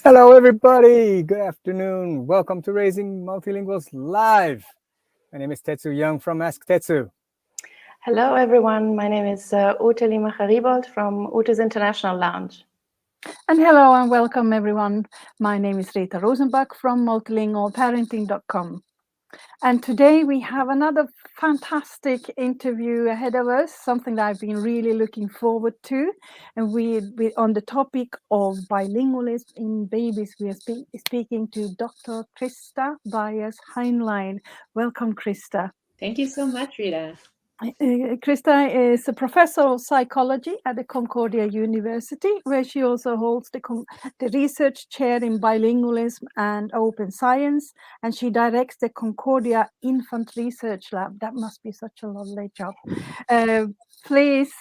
Hello, everybody. Good afternoon. Welcome to Raising Multilinguals Live. My name is Tetsu Young from Ask Tetsu. Hello, everyone. My name is Ute Lima-Garibold from Ute's International Lounge. And hello and welcome, everyone. My name is Rita Rosenbach from multilingualparenting.com. And today we have another fantastic interview ahead of us, something that I've been really looking forward to. And we on the topic of bilingualism in babies, we are speaking to Dr. Krista Byers-Heinlein. Welcome, Krista. Thank you so much, Rita. Krista is a professor of psychology at the Concordia University, where she also holds the research chair in bilingualism and open science, and she directs the Concordia Infant Research Lab. That must be such a lovely job. Please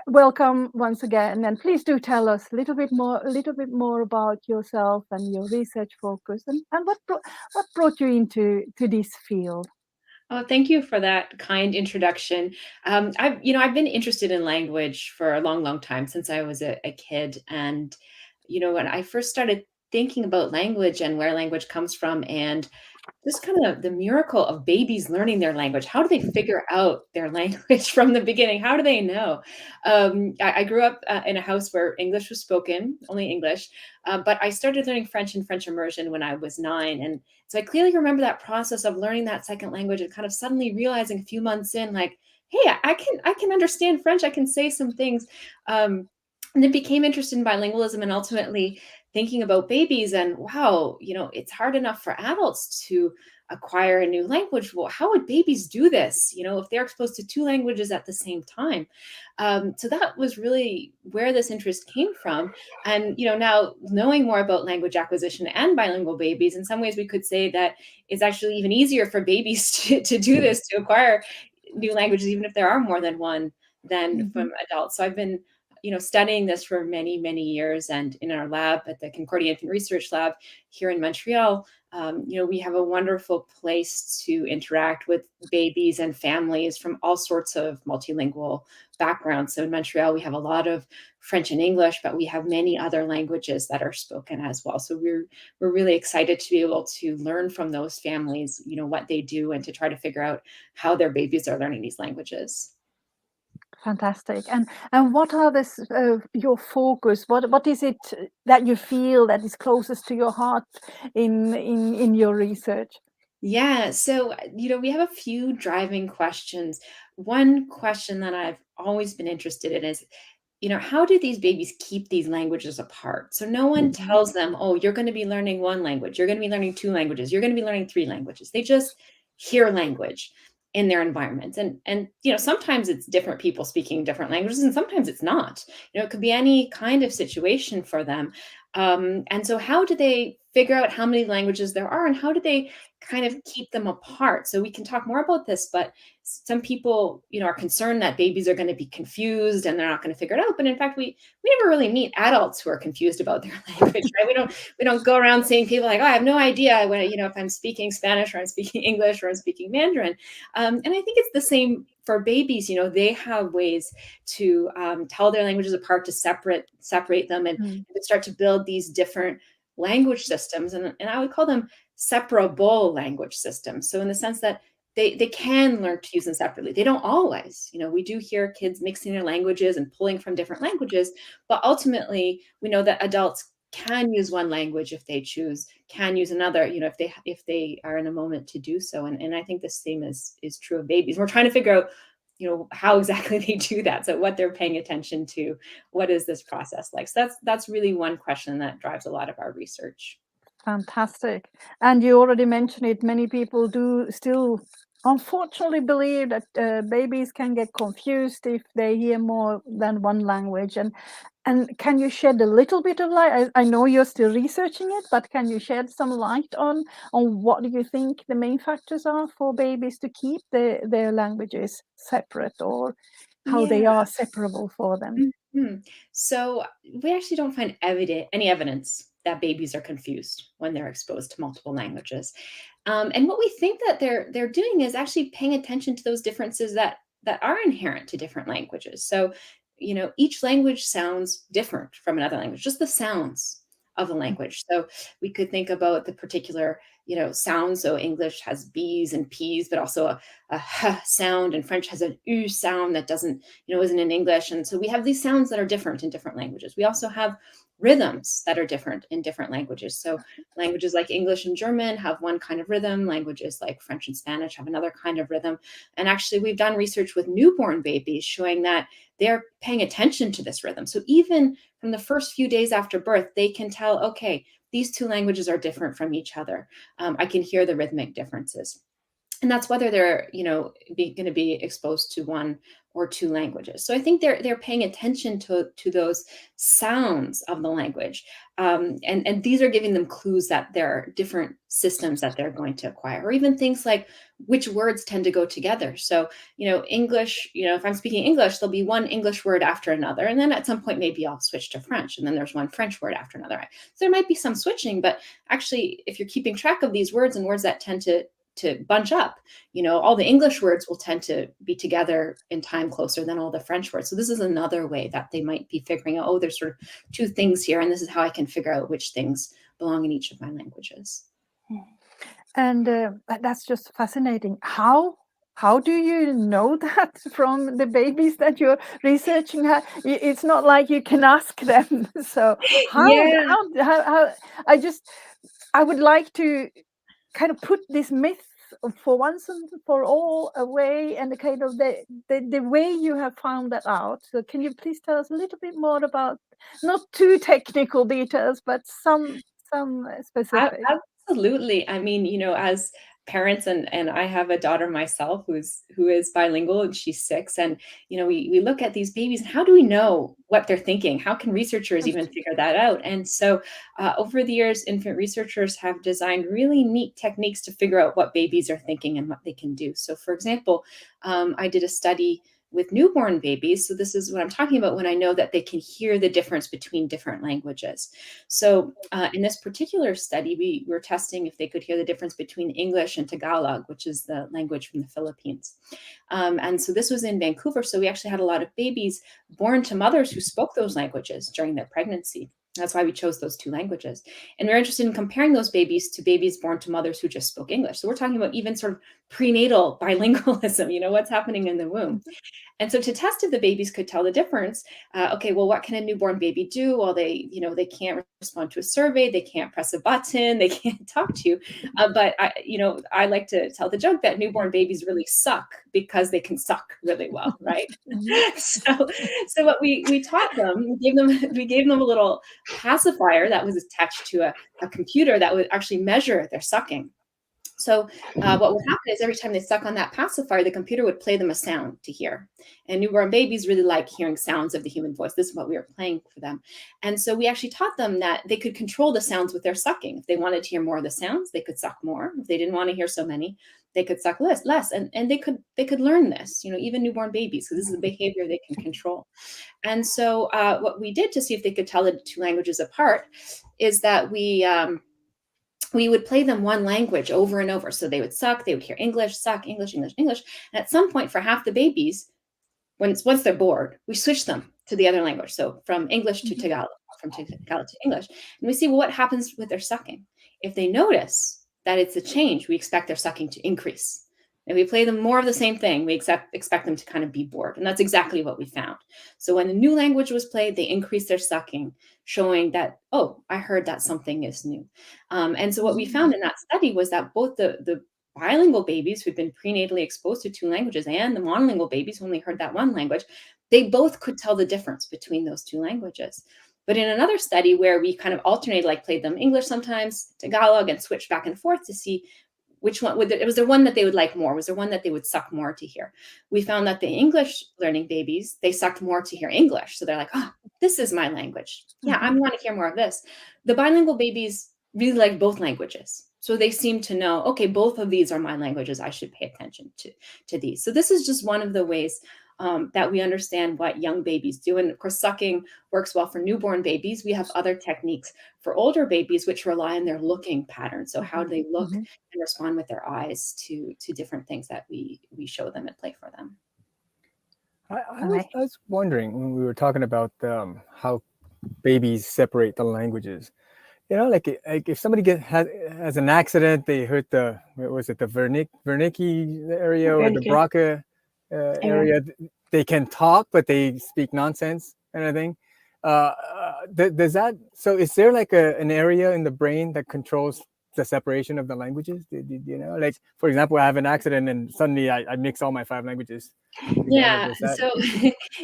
welcome once again, and please do tell us a little bit more about yourself and your research focus, and what brought you into this field. Oh, thank you for that kind introduction. I've been interested in language for a long, long time, since I was a kid. And, when I first started thinking about language and where language comes from, and just kind of the miracle of babies learning their language. How do they figure out their language from the beginning? How do they know? I grew up in a house where English was spoken, only English, but I started learning French in French immersion when I was 9. And so I clearly remember that process of learning that second language and kind of suddenly realizing a few months in, like, hey, I can understand French. I can say some things. And then became interested in bilingualism and ultimately thinking about babies and wow, it's hard enough for adults to acquire a new language. Well, how would babies do this, if they're exposed to two languages at the same time? So that was really where this interest came from. And, now knowing more about language acquisition and bilingual babies, in some ways we could say that it's actually even easier for babies to do this, to acquire new languages, even if there are more than one, than from adults. So I've been studying this for many, many years. And in our lab at the Concordia Infant Research Lab here in Montreal, we have a wonderful place to interact with babies and families from all sorts of multilingual backgrounds. So in Montreal, we have a lot of French and English, but we have many other languages that are spoken as well. So we're really excited to be able to learn from those families, what they do, and to try to figure out how their babies are learning these languages. Fantastic. And what are your focus? What is it that you feel that is closest to your heart in your research? Yeah, so we have a few driving questions. One question that I've always been interested in is, how do these babies keep these languages apart? So no one tells them, oh, you're going to be learning one language, you're going to be learning two languages, you're going to be learning three languages. They just hear language in their environments. And sometimes it's different people speaking different languages, and sometimes it's not. It could be any kind of situation for them. And so how do they figure out how many languages there are, and how do they kind of keep them apart? So we can talk more about this, but some people, are concerned that babies are going to be confused and they're not going to figure it out. But in fact, we never really meet adults who are confused about their language, right? We don't go around seeing people like, oh, I have no idea when, if I'm speaking Spanish or I'm speaking English or I'm speaking Mandarin. And I think it's the same for babies. They have ways to tell their languages apart, to separate them, and start to build these different language systems. And I would call them separable language systems. So in the sense that they can learn to use them separately. They don't always. We do hear kids mixing their languages and pulling from different languages, but ultimately we know that adults can use one language if they choose, can use another, if they are in a moment to do so. And I think the same is true of babies. We're trying to figure out, how exactly they do that. So what they're paying attention to, what is this process like? So that's really one question that drives a lot of our research. Fantastic. And you already mentioned it. Many people do still unfortunately believe that babies can get confused if they hear more than one language. And can you shed a little bit of light? I know you're still researching it, but can you shed some light on what do you think the main factors are for babies to keep their languages separate, or how they are separable for them? So we actually don't find any evidence that babies are confused when they're exposed to multiple languages. And what we think that they're doing is actually paying attention to those differences that are inherent to different languages. So, each language sounds different from another language, just the sounds of a language. So we could think about the particular, sounds. So English has B's and P's, but also a H sound, and French has an U sound that doesn't, isn't in English. And so we have these sounds that are different in different languages. We also have rhythms that are different in different languages. So languages like English and German have one kind of rhythm. Languages like French and Spanish have another kind of rhythm. And actually, we've done research with newborn babies showing that they're paying attention to this rhythm. So even from the first few days after birth, they can tell, okay, these two languages are different from each other. I can hear the rhythmic differences. And that's whether they're, going to be exposed to one or two languages. So I think they're paying attention to those sounds of the language, and these are giving them clues that there are different systems that they're going to acquire, or even things like which words tend to go together. So English, if I'm speaking English, there'll be one English word after another, and then at some point maybe I'll switch to French, and then there's one French word after another. So there might be some switching, but actually, if you're keeping track of these words and words that tend to bunch up, all the English words will tend to be together in time closer than all the French words. So this is another way that they might be figuring out, oh, there's sort of two things here, and this is how I can figure out which things belong in each of my languages. And that's just fascinating. How do you know that from the babies that you're researching? It's not like you can ask them. So how I would like to kind of put this myth for once and for all away, and the kind of the way you have found that out. So can you please tell us a little bit more about, not too technical details, but some specific? Absolutely. I mean, as parents, and I have a daughter myself who is bilingual, and she's 6, and we look at these babies, and how do we know what they're thinking? How can researchers even figure that out? And so over the years, infant researchers have designed really neat techniques to figure out what babies are thinking and what they can do. So for example, I did a study with newborn babies. So this is what I'm talking about when I know that they can hear the difference between different languages. So in this particular study, we were testing if they could hear the difference between English and Tagalog, which is the language from the Philippines. And so this was in Vancouver. So we actually had a lot of babies born to mothers who spoke those languages during their pregnancy. That's why we chose those two languages. And we're interested in comparing those babies to babies born to mothers who just spoke English. So we're talking about even sort of prenatal bilingualism, what's happening in the womb. And so to test if the babies could tell the difference, okay, well, what can a newborn baby do? Well, they can't respond to a survey, they can't press a button, they can't talk to you. But I like to tell the joke that newborn babies really suck because they can suck really well, right? So what we taught them, we gave them a little pacifier that was attached to a computer that would actually measure their sucking. So what would happen is every time they suck on that pacifier, the computer would play them a sound to hear. And newborn babies really like hearing sounds of the human voice. This is what we were playing for them. And so we actually taught them that they could control the sounds with their sucking. If they wanted to hear more of the sounds, they could suck more. If they didn't want to hear so many, they could suck less. And they could learn this, even newborn babies, because this is a behavior they can control. And so what we did to see if they could tell the two languages apart is that we would play them one language over and over. So they would suck, they would hear English, suck, English, English, English. And at some point for half the babies, once they're bored, we switch them to the other language. So from English to Tagalog, from Tagalog to English. And we see, well, what happens with their sucking? If they notice that it's a change, we expect their sucking to increase. If we play them more of the same thing, we expect them to kind of be bored. And that's exactly what we found. So when a new language was played, they increased their sucking, showing that, oh, I heard that something is new. And so what we found in that study was that both the bilingual babies who'd been prenatally exposed to two languages and the monolingual babies who only heard that one language, they both could tell the difference between those two languages. But in another study where we kind of alternated, like played them English sometimes, Tagalog, and switched back and forth to see which one was there one that they would like more? Was there one that they would suck more to hear? We found that the English learning babies, they sucked more to hear English. So they're like, oh, this is my language. Yeah, I want to hear more of this. The bilingual babies really like both languages. So they seem to know, okay, both of these are my languages. I should pay attention to these. So this is just one of the ways that we understand what young babies do. And of course, sucking works well for newborn babies. We have other techniques for older babies, which rely on their looking pattern. So how do they look and respond with their eyes to different things that we show them and play for them. I was wondering when we were talking about how babies separate the languages. like if somebody has an accident, they hurt the, what was it, the Wernicke area or the Wernicke. Broca area, they can talk, but they speak nonsense kind of thing. Does that, so is there like an area in the brain that controls the separation of the languages? You know, like, for example, I have an accident and suddenly I mix all my 5 languages together. Yeah, Does that, so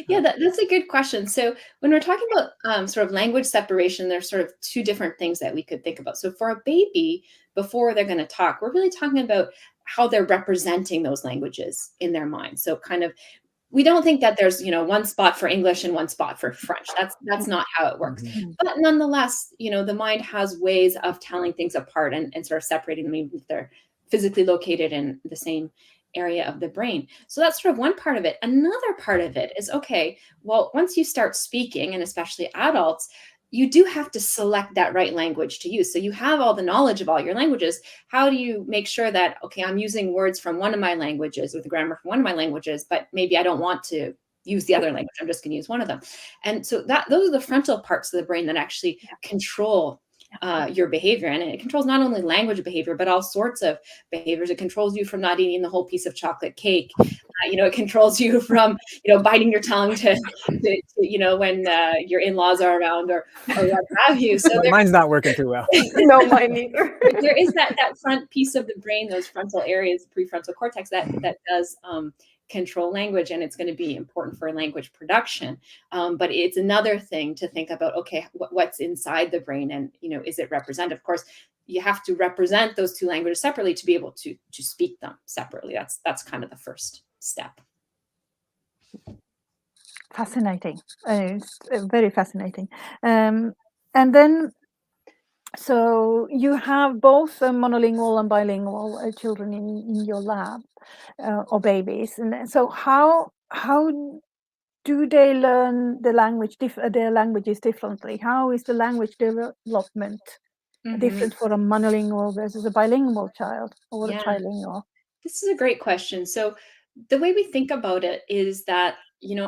yeah, that's a good question. So when we're talking about sort of language separation, there's sort of 2 different things that we could think about. So for a baby, before they're going to talk, we're really talking about how they're representing those languages in their mind. So kind of, we don't think that there's, one spot for English and one spot for French. That's not how it works. But nonetheless, the mind has ways of telling things apart and sort of separating them, even if they're physically located in the same area of the brain. So that's sort of one part of it. Another part of it is, okay, well, once you start speaking, and especially adults, you do have to select that right language to use. So you have all the knowledge of all your languages. How do you make sure that, okay, I'm using words from one of my languages or the grammar from one of my languages, but maybe I don't want to use the other language. I'm just going to use one of them. And so those are the frontal parts of the brain that actually control your behavior. And it controls not only language behavior, but all sorts of behaviors. It controls you from not eating the whole piece of chocolate cake. It controls you from, biting your tongue to when your in-laws are around or what have you. So mine's not working too well. No, mine neither. There is that front piece of the brain, those frontal areas, prefrontal cortex, that does control language, and it's going to be important for language production. But it's another thing to think about, okay, what's inside the brain, and is it represented? Of course, you have to represent those 2 languages separately to be able to speak them separately. That's kind of the first step. Fascinating. It's very fascinating. And then, so you have both monolingual and bilingual children in your lab, or babies. And so how do they learn their languages differently? How is the language development different for a monolingual versus a bilingual child or a trilingual? This is a great question. So the way we think about it is that,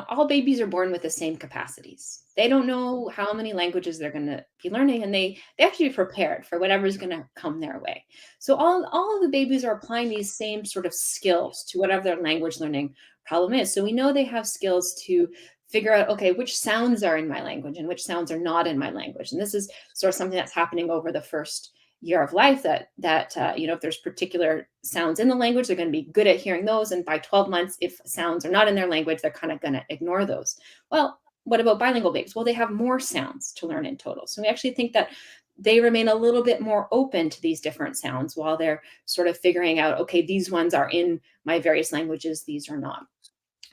all babies are born with the same capacities. They don't know how many languages they're going to be learning, and they have to be prepared for whatever's going to come their way. So all of the babies are applying these same sort of skills to whatever their language learning problem is. So we know they have skills to figure out, okay, which sounds are in my language and which sounds are not in my language. And this is sort of something that's happening over the first year of life, that if there's particular sounds in the language, they're going to be good at hearing those. And by 12 months, if sounds are not in their language, they're kind of going to ignore those. Well, what about bilingual babies? Well, they have more sounds to learn in total. So we actually think that they remain a little bit more open to these different sounds while they're sort of figuring out, okay, these ones are in my various languages, these are not.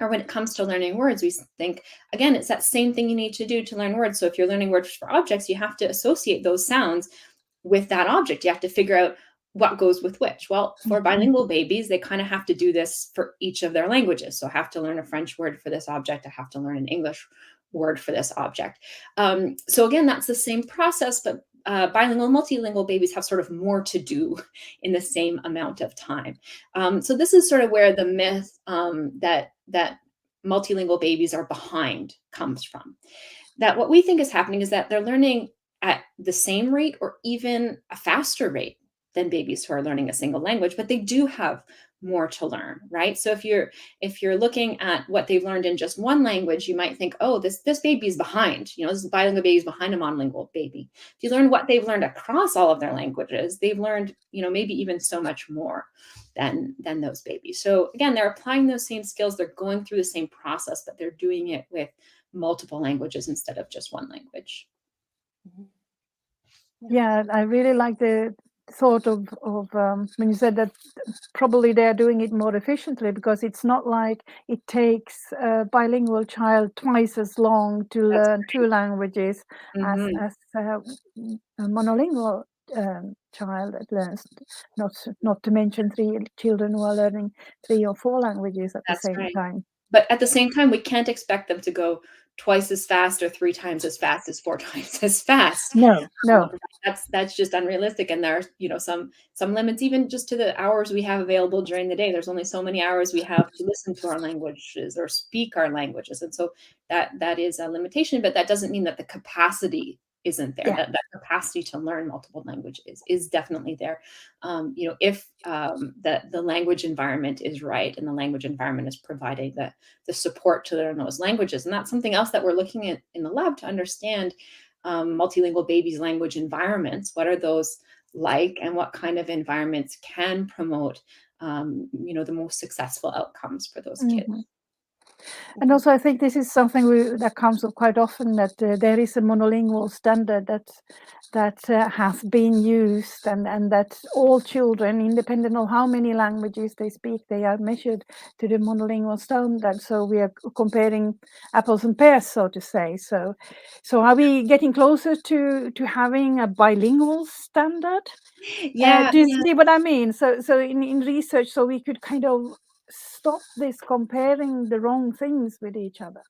Or when it comes to learning words, we think, again, it's that same thing you need to do to learn words. So if you're learning words for objects, you have to associate those sounds with that object. You have to figure out what goes with which. Well, for bilingual babies, they kind of have to do this for each of their languages. So I have to learn a French word for this object. I have to learn an English word for this object. So again, that's the same process, but bilingual, multilingual babies have sort of more to do in the same amount of time. So this is sort of where the myth that multilingual babies are behind comes from. That what we think is happening is that they're learning at the same rate or even a faster rate than babies who are learning a single language, but they do have more to learn, right? So if you're looking at what they've learned in just one language, you might think, oh, this baby is behind. This bilingual baby is behind a monolingual baby. If you learn what they've learned across all of their languages, they've learned, maybe even so much more than those babies. So again, they're applying those same skills. They're going through the same process, but they're doing it with multiple languages instead of just one language. Yeah, I really like the thought of when you said that probably they're doing it more efficiently, because it's not like it takes a bilingual child twice as long to learn 2 languages as a monolingual child learns. Not to mention 3 children who are learning 3 or 4 languages at the same time. But at the same time, we can't expect them to go twice as fast or 3 times as fast as 4 times as fast. No. That's just unrealistic. And there are, some limits, even just to the hours we have available during the day. There's only so many hours we have to listen to our languages or speak our languages. And so that is a limitation, but that doesn't mean that the capacity isn't there. Yeah. That capacity to learn multiple languages is definitely there. If the language environment is right and the language environment is providing the support to learn those languages. And that's something else that we're looking at in the lab to understand multilingual babies' language environments. What are those like, and what kind of environments can promote the most successful outcomes for those kids. And also, I think this is something that comes up quite often, that there is a monolingual standard that has been used, and that all children, independent of how many languages they speak, they are measured to the monolingual standard. So we are comparing apples and pears, so to say. So are we getting closer to having a bilingual standard? Yeah. Do you see what I mean? So in research, so we could kind of stop this comparing the wrong things with each other.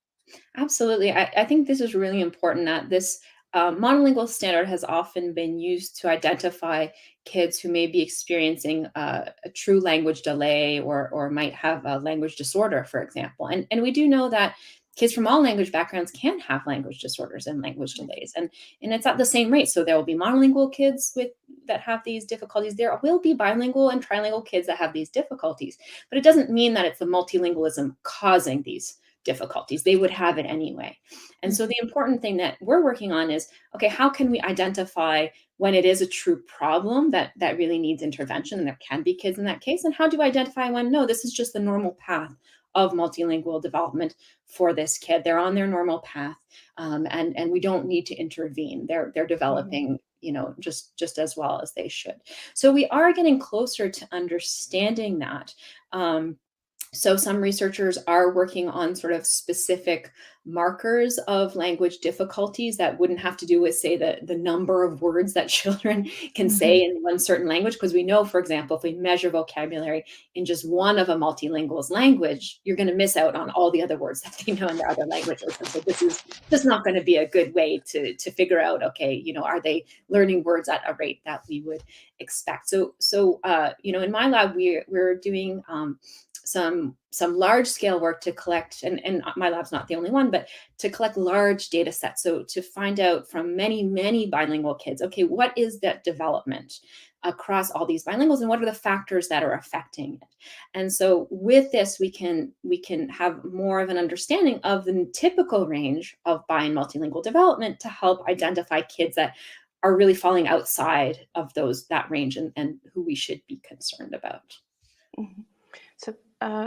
Absolutely. I think this is really important, that this monolingual standard has often been used to identify kids who may be experiencing a true language delay or might have a language disorder, for example. And we do know that kids from all language backgrounds can have language disorders and language delays, and it's at the same rate. So there will be monolingual kids that have these difficulties. There will be bilingual and trilingual kids that have these difficulties, but it doesn't mean that it's the multilingualism causing these difficulties. They would have it anyway. And so the important thing that we're working on is, okay, how can we identify when it is a true problem that really needs intervention, and there can be kids in that case, and how do we identify when, no, this is just the normal path of multilingual development for this kid. They're on their normal path, and we don't need to intervene. They're developing, just as well as they should. So we are getting closer to understanding that. So some researchers are working on sort of specific markers of language difficulties that wouldn't have to do with, say, the number of words that children can say in one certain language. Because we know, for example, if we measure vocabulary in just one of a multilingual's language, you're going to miss out on all the other words that they know in their other languages. And so this is just not going to be a good way to figure out, okay, are they learning words at a rate that we would expect? So in my lab, we're doing some large scale work to collect, and my lab's not the only one, but to collect large data sets. So to find out from many bilingual kids, okay, what is that development across all these bilinguals, and what are the factors that are affecting it? And so with this, we can have more of an understanding of the typical range of bi and multilingual development to help identify kids that are really falling outside of that range, and who we should be concerned about. Mm-hmm.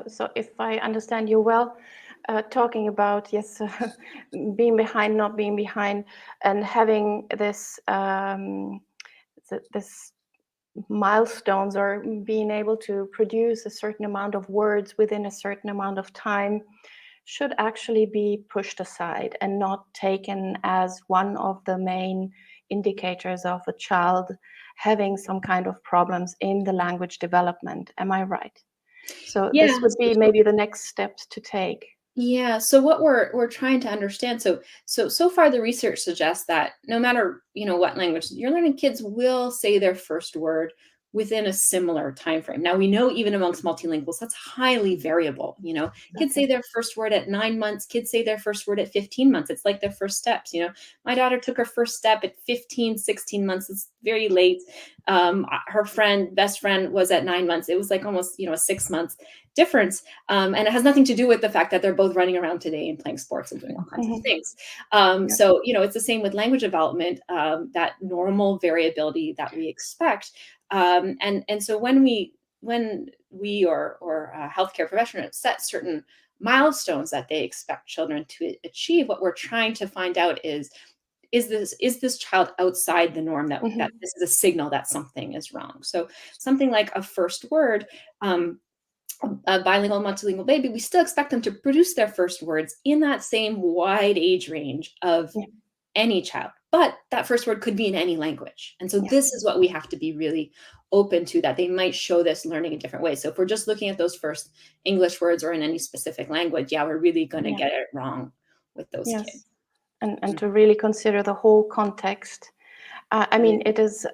So if I understand you well, talking about, yes, being behind, not being behind, and having this milestones, or being able to produce a certain amount of words within a certain amount of time, should actually be pushed aside and not taken as one of the main indicators of a child having some kind of problems in the language development. Am I right? So Yeah, this would be maybe the next steps to take. Yeah. So what we're trying to understand. So far the research suggests that no matter what language you're learning, kids will say their first word within a similar time frame. Now we know even amongst multilinguals that's highly variable. Kids say their first word at 9 months. Kids say their first word at 15 months. It's like their first steps. My daughter took her first step at 15, 16 months. It's very late. Her best friend was at 9 months. It was like almost a 6 months difference, and it has nothing to do with the fact that they're both running around today and playing sports and doing all kinds of things. So it's the same with language development, that normal variability that we expect. And so when we or healthcare professionals set certain milestones that they expect children to achieve, what we're trying to find out is this child outside the norm, that this is a signal that something is wrong. So something like a first word, a bilingual, multilingual baby, we still expect them to produce their first words in that same wide age range of any child. But that first word could be in any language. And so this is what we have to be really open to, that they might show this learning in different ways. So if we're just looking at those first English words or in any specific language, we're really going to get it wrong with those kids. And to really consider the whole context. I mean, it is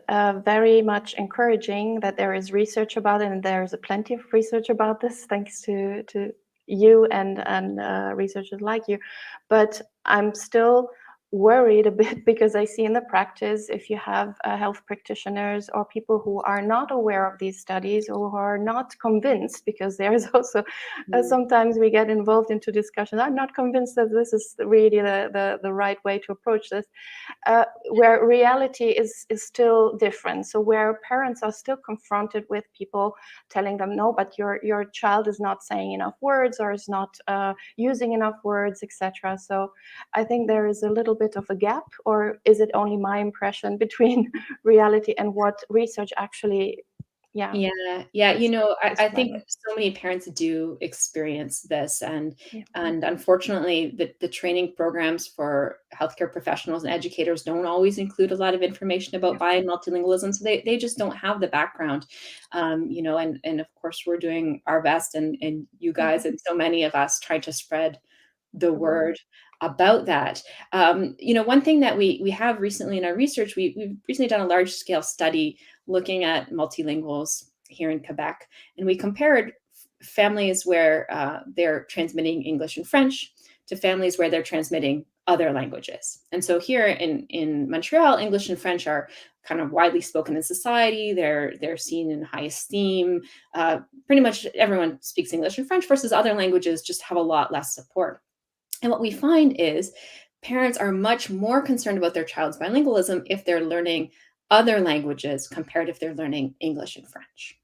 very much encouraging that there is research about it, and there's plenty of research about this, thanks to you and researchers like you. But I'm still worried a bit because I see in the practice, if you have health practitioners or people who are not aware of these studies or who are not convinced, because there is also sometimes we get involved into discussions, I'm not convinced that this is really the right way to approach this, where reality is still different. So where parents are still confronted with people telling them, no, but your child is not saying enough words or is not using enough words, etc. So I think there is a little bit of a gap, or is it only my impression, between reality and what research actually, Yeah. You know, I think so many parents do experience this, and unfortunately, the training programs for healthcare professionals and educators don't always include a lot of information about bi and multilingualism. So they just don't have the background, you know, and of course we're doing our best, and you guys and so many of us try to spread the word about that. You know, one thing that we have recently in our research, we've recently done a large scale study looking at multilinguals here in Quebec, and we compared families where they're transmitting English and French to families where they're transmitting other languages. And so here in Montreal, English and French are kind of widely spoken in society. They're seen in high esteem. Pretty much everyone speaks English and French, versus other languages just have a lot less support. And what we find is parents are much more concerned about their child's bilingualism if they're learning other languages compared if they're learning English and French.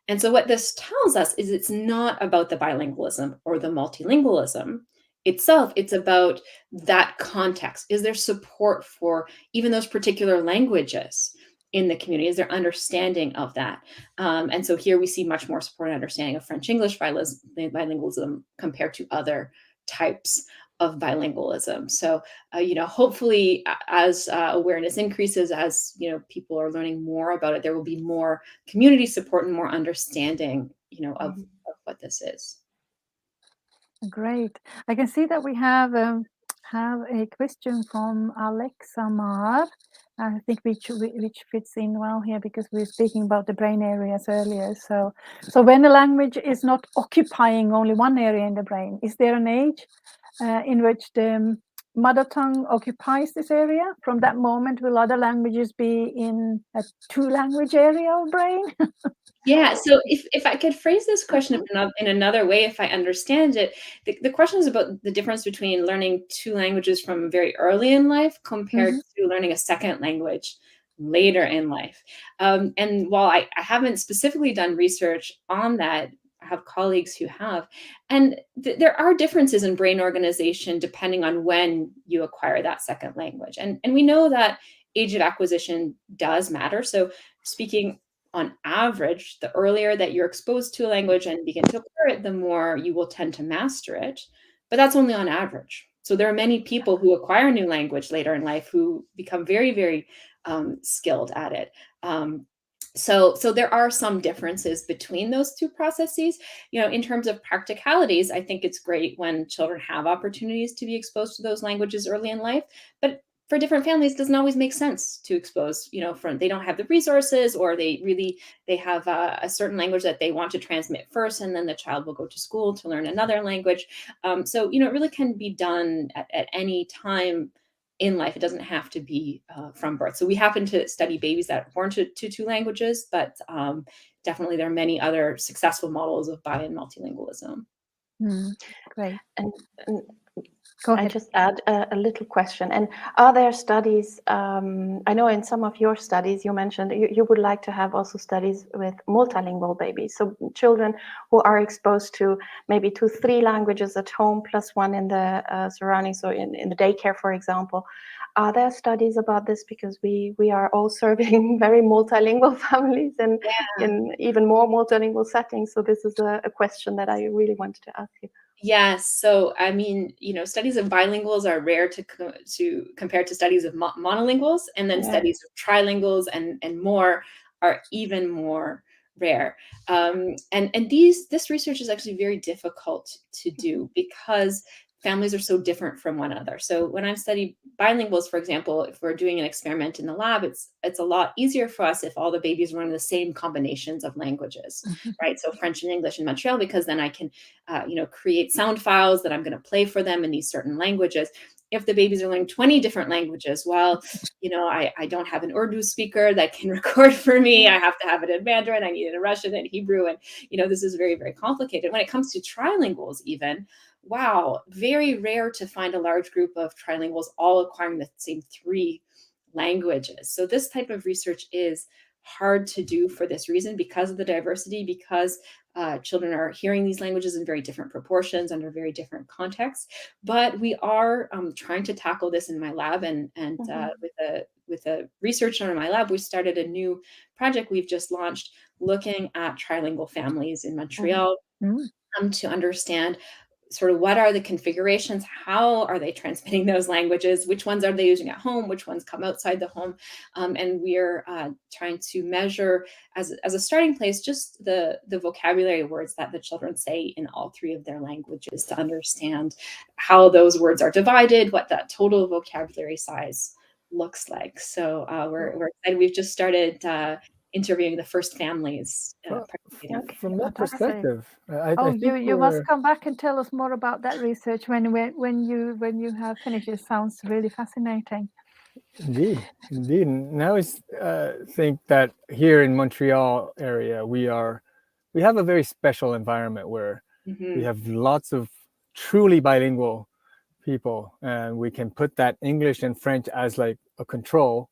And so what this tells us is it's not about the bilingualism or the multilingualism itself. It's about that context. Is there support for even those particular languages in the community? Is there understanding of that? And so here we see much more support and understanding of French-English bilingualism compared to other types of bilingualism. So, you know, hopefully as awareness increases, as, you know, people are learning more about it, there will be more community support and more understanding, you know, of what this is. Great. I can see that we have a question from Alexa Mar. I think which fits in well here, because we were speaking about the brain areas earlier. So when a language is not occupying only one area in the brain, is there an age in which the mother tongue occupies this area? From that moment, will other languages be in a two-language area of brain? Yeah, so if I could phrase this question in another way, if I understand it, the question is about the difference between learning two languages from very early in life compared to learning a second language later in life. And while I haven't specifically done research on that, I have colleagues who have, and there are differences in brain organization depending on when you acquire that second language. And we know that age of acquisition does matter. So speaking on average, the earlier that you're exposed to a language and begin to acquire it, the more you will tend to master it. But that's only on average. So there are many people who acquire a new language later in life who become very, very skilled at it. So there are some differences between those two processes. You know, in terms of practicalities, I think it's great when children have opportunities to be exposed to those languages early in life. But for different families, it doesn't always make sense to expose, you know, they don't have the resources, or they have a certain language that they want to transmit first, and then the child will go to school to learn another language. So, you know, it really can be done at any time in life. It doesn't have to be from birth. So we happen to study babies that are born to two languages, but definitely there are many other successful models of bi and multilingualism. Great. And Go ahead. I just add a little question. And are there studies, I know in some of your studies you mentioned you would like to have also studies with multilingual babies, so children who are exposed to maybe 2-3 languages at home plus one in the surroundings, so in the daycare, for example. Are there studies about this? Because we are all serving very multilingual families and in even more multilingual settings. So this is a question that I really wanted to ask you. Yes. So, I mean, you know, studies of bilinguals are rare to compare to studies of monolinguals, and then studies of trilinguals and more are even more rare. And this research is actually very difficult to do because families are so different from one another. So when I'm studying bilinguals, for example, if we're doing an experiment in the lab, it's a lot easier for us if all the babies learn the same combinations of languages, right? So French and English in Montreal, because then I can, you know, create sound files that I'm going to play for them in these certain languages. if the babies are learning 20 different languages? Well, you know, I don't have an Urdu speaker that can record for me. I have to have it in Mandarin. I need it in Russian and Hebrew. And, you know, this is very, very complicated. When it comes to trilinguals even, wow, very rare to find a large group of trilinguals all acquiring the same 3 languages. So this type of research is hard to do for this reason, because of the diversity, because children are hearing these languages in very different proportions under very different contexts. But we are trying to tackle this in my lab, and with a researcher in my lab, we started a new project we've just launched looking at trilingual families in Montreal to understand sort of what are the configurations, how are they transmitting those languages, which ones are they using at home, which ones come outside the home. And we're trying to measure, as a starting place, just the vocabulary words that the children say in all 3 of their languages, to understand how those words are divided, what that total vocabulary size looks like. So we're excited. We've just started interviewing the first families. From that Fantastic. perspective, I think you must come back and tell us more about that research when you have finished. It sounds really fascinating. Indeed. And I always think that here in Montreal area, we have a very special environment where we have lots of truly bilingual people, and we can put that English and French as like a control,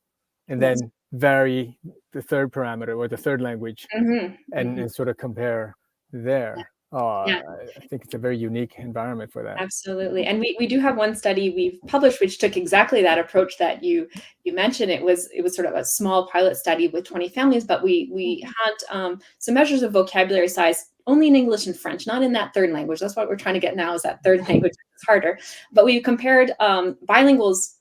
and then vary the third parameter or the third language and sort of compare there. I think it's a very unique environment for that. Absolutely. And we do have one study we've published which took exactly that approach that you mentioned. It was sort of a small pilot study with 20 families, but we had some measures of vocabulary size only in English and French, not in that third language. That's what we're trying to get now, is that third language. It's harder. But we compared bilinguals'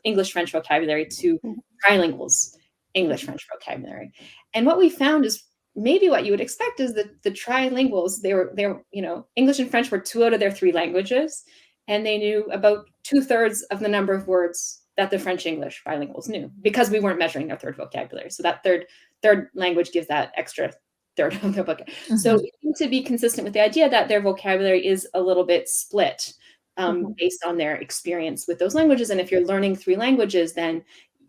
English-French vocabulary to trilinguals' English-French vocabulary. And what we found is maybe what you would expect is that the trilinguals, they were, you know, English and French were 2 out of their 3 languages, and they knew about 2/3 of the number of words that the French English bilinguals knew, because we weren't measuring their third vocabulary. So that third language gives that extra third of their vocabulary. So it seemed to be consistent with the idea that their vocabulary is a little bit split based on their experience with those languages. And if you're learning 3 languages, then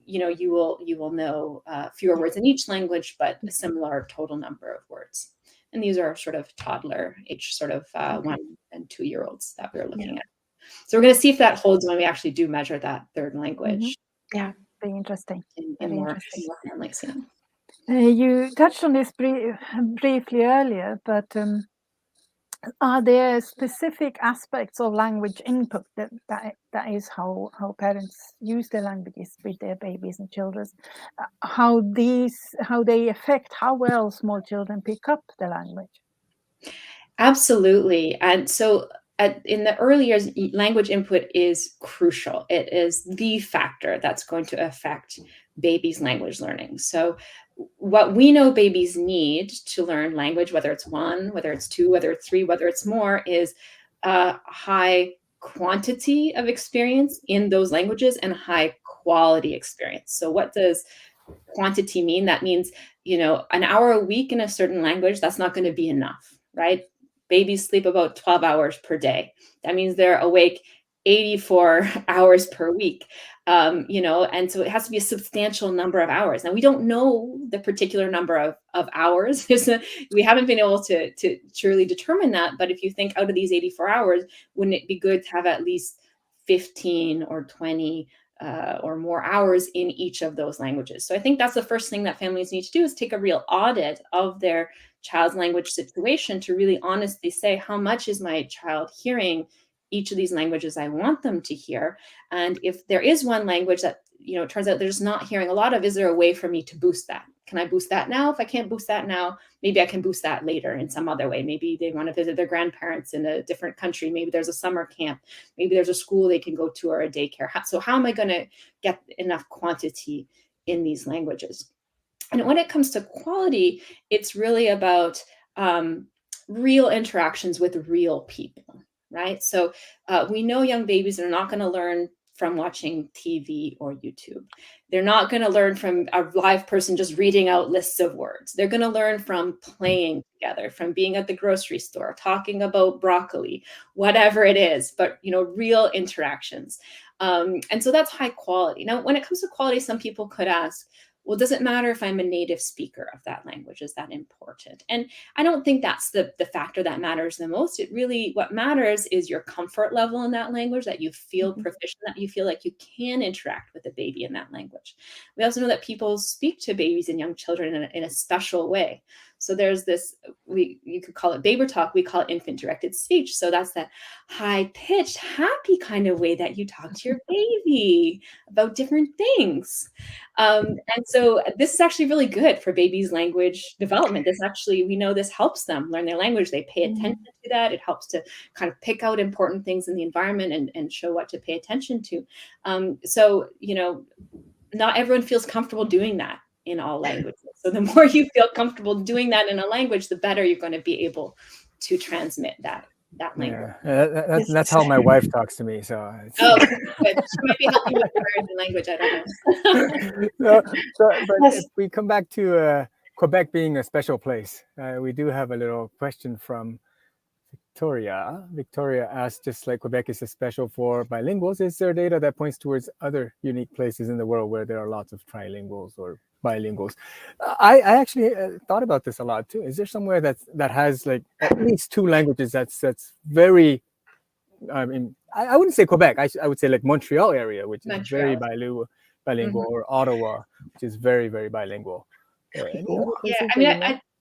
you know, you will know fewer words in each language, but a similar total number of words. And these are sort of toddler age, sort of 1 and 2-year-olds that we're looking at. So we're going to see if that holds when we actually do measure that third language. Yeah, very interesting. In more families. You touched on this briefly earlier, but are there specific aspects of language input that is how parents use their languages with their babies and children? How they affect how well small children pick up the language? Absolutely. And so in the early years, language input is crucial. It is the factor that's going to affect babies' language learning. So what we know babies need to learn language, whether it's 1, whether it's 2, whether it's 3, whether it's more, is a high quantity of experience in those languages and high quality experience. So what does quantity mean? That means, you know, an hour a week in a certain language, that's not going to be enough, right? Babies sleep about 12 hours per day. That means they're awake 84 hours per week, you know, and so it has to be a substantial number of hours. Now, we don't know the particular number of hours. We haven't been able to truly determine that. But if you think out of these 84 hours, wouldn't it be good to have at least 15 or 20 or more hours in each of those languages? So I think that's the first thing that families need to do, is take a real audit of their child's language situation to really honestly say, how much is my child hearing each of these languages I want them to hear? And if there is one language that, you know, it turns out they're just not hearing a lot of, is there a way for me to boost that? Can I boost that now? If I can't boost that now, maybe I can boost that later in some other way. Maybe they want to visit their grandparents in a different country. Maybe there's a summer camp. Maybe there's a school they can go to or a daycare. So how am I going to get enough quantity in these languages? And when it comes to quality, it's really about real interactions with real people, right? So we know young babies are not going to learn from watching TV or YouTube. They're not going to learn from a live person just reading out lists of words. They're going to learn from playing together, from being at the grocery store, talking about broccoli, whatever it is, but real interactions. And so that's high quality. Now, when it comes to quality, some people could ask, well, does it matter if I'm a native speaker of that language? Is that important? And I don't think that's the factor that matters the most. What matters is your comfort level in that language, that you feel proficient, that you feel like you can interact with a baby in that language. We also know that people speak to babies and young children in a special way. So there's this, you could call it baby talk, we call it infant directed speech. So that's that high pitched, happy kind of way that you talk to your baby about different things. And so this is actually really good for babies' language development. We know this helps them learn their language. They pay attention to that. It helps to kind of pick out important things in the environment and show what to pay attention to. Not everyone feels comfortable doing that in all languages. So the more you feel comfortable doing that in a language, the better you're going to be able to transmit that language. Yeah, that's how my wife talks to me. So good. She might be helping with the language. I don't know. But if we come back to Quebec being a special place, we do have a little question from Victoria. Victoria asked, just like Quebec is special for bilinguals, is there data that points towards other unique places in the world where there are lots of trilinguals or bilinguals? I actually thought about this a lot too. Is there somewhere that has like at least two languages that's very, I mean, I wouldn't say Quebec. I would say like Montreal area, which is very bilingual, or Ottawa, which is very, very bilingual.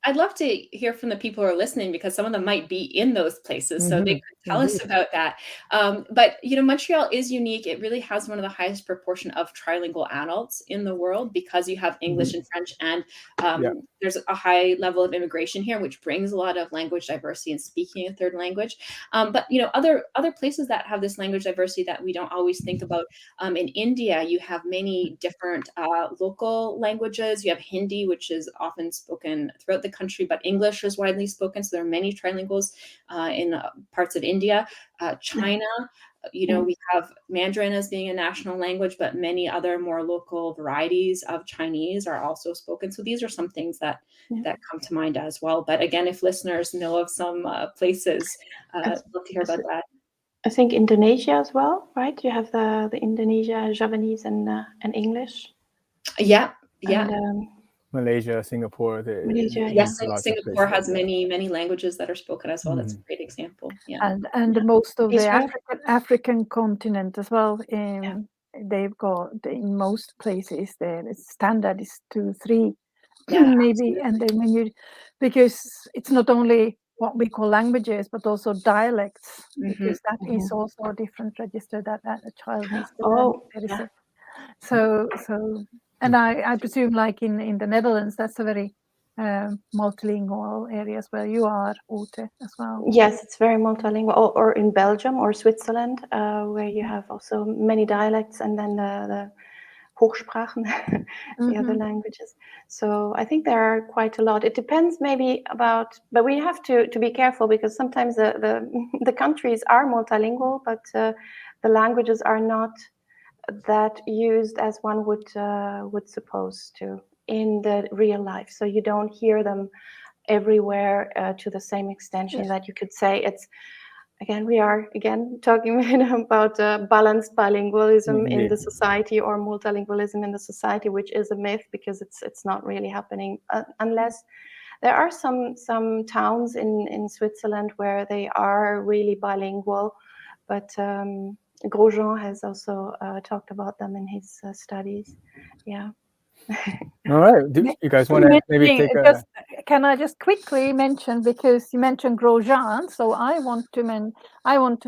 I'd love to hear from the people who are listening, because some of them might be in those places, so they could tell us about that. But Montreal is unique. It really has one of the highest proportion of trilingual adults in the world, because you have English and French, and there's a high level of immigration here, which brings a lot of language diversity and speaking a third language. But other places that have this language diversity that we don't always think about. In India, you have many different local languages. You have Hindi, which is often spoken throughout the country, but English is widely spoken. So there are many trilinguals in parts of India. China, we have Mandarin as being a national language, but many other more local varieties of Chinese are also spoken. So these are some things that come to mind as well. But again, if listeners know of some places, I'd love to hear about that. I think Indonesia as well, right? You have the Indonesia, Javanese, and English. Yeah. And, Malaysia, Singapore. Yes, Singapore has many languages that are spoken as well. That's a great example. Yeah, and most of the African continent as well. They've got in most places the standard is 2, 3, maybe. And then because it's not only what we call languages, but also dialects, because that is also a different register that a child needs to learn. So. And I presume, like in the Netherlands, that's a very multilingual areas where you are, Ute, as well. Yes, it's very multilingual. Or in Belgium or Switzerland, where you have also many dialects, and then the Hochsprachen, the other languages. So I think there are quite a lot. It depends maybe but we have to be careful, because sometimes the countries are multilingual, but the languages are not that used as one would suppose to in the real life. So you don't hear them everywhere to the same extension that you could say it's. Again, we are talking about balanced bilingualism in the society, or multilingualism in the society, which is a myth, because it's not really happening unless there are some towns in Switzerland where they are really bilingual, but Grosjean has also talked about them in his studies. Yeah. All right. Do you guys want to maybe take a... Can I just quickly mention, because you mentioned Grosjean, so I want to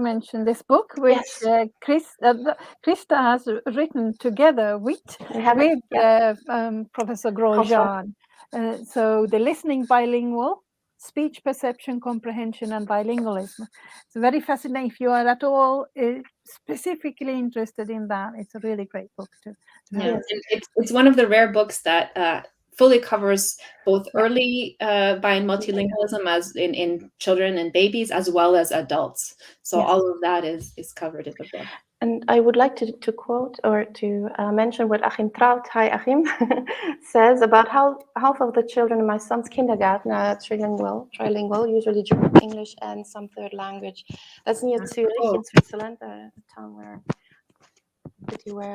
mention this book, which Krista has written together with Professor Grosjean. So the listening bilingual, speech perception, comprehension, and bilingualism. It's very fascinating. If you are at all specifically interested in that, it's a really great book too. Yeah, it's one of the rare books that fully covers both early bi and multilingualism as in children and babies, as well as adults. So Yes. all of that is covered in the book. And I would like to quote or to mention what Achim Traut, hi Achim, says about how half of the children in my son's kindergarten are trilingual, usually English and some third language. That's near Zurich in Switzerland, a town where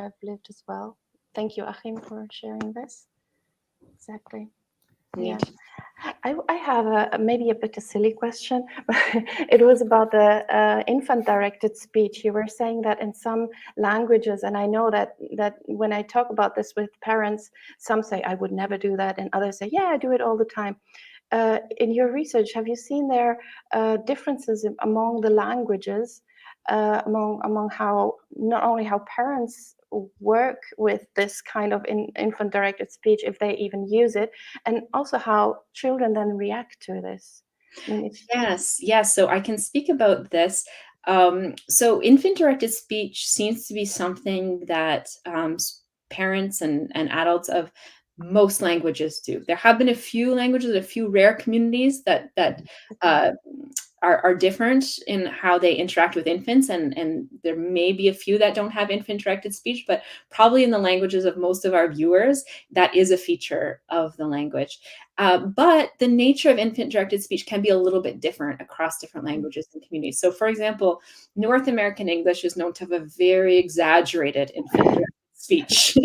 I've lived as well. Thank you, Achim, for sharing this. Exactly. Yeah. I have maybe a bit of silly question, but it was about the infant-directed speech. You were saying that in some languages, and I know that when I talk about this with parents, some say I would never do that, and others say, yeah, I do it all the time. In your research, have you seen there differences among the languages, among how not only how parents work with this kind of infant-directed speech, if they even use it, and also how children then react to this? I mean, Yes. So I can speak about this. So infant-directed speech seems to be something that parents and adults of most languages do. There have been a few languages, a few rare communities that are different in how they interact with infants, and there may be a few that don't have infant-directed speech, but probably in the languages of most of our viewers, that is a feature of the language. But the nature of infant-directed speech can be a little bit different across different languages and communities. So, for example, North American English is known to have a very exaggerated infant-directed speech,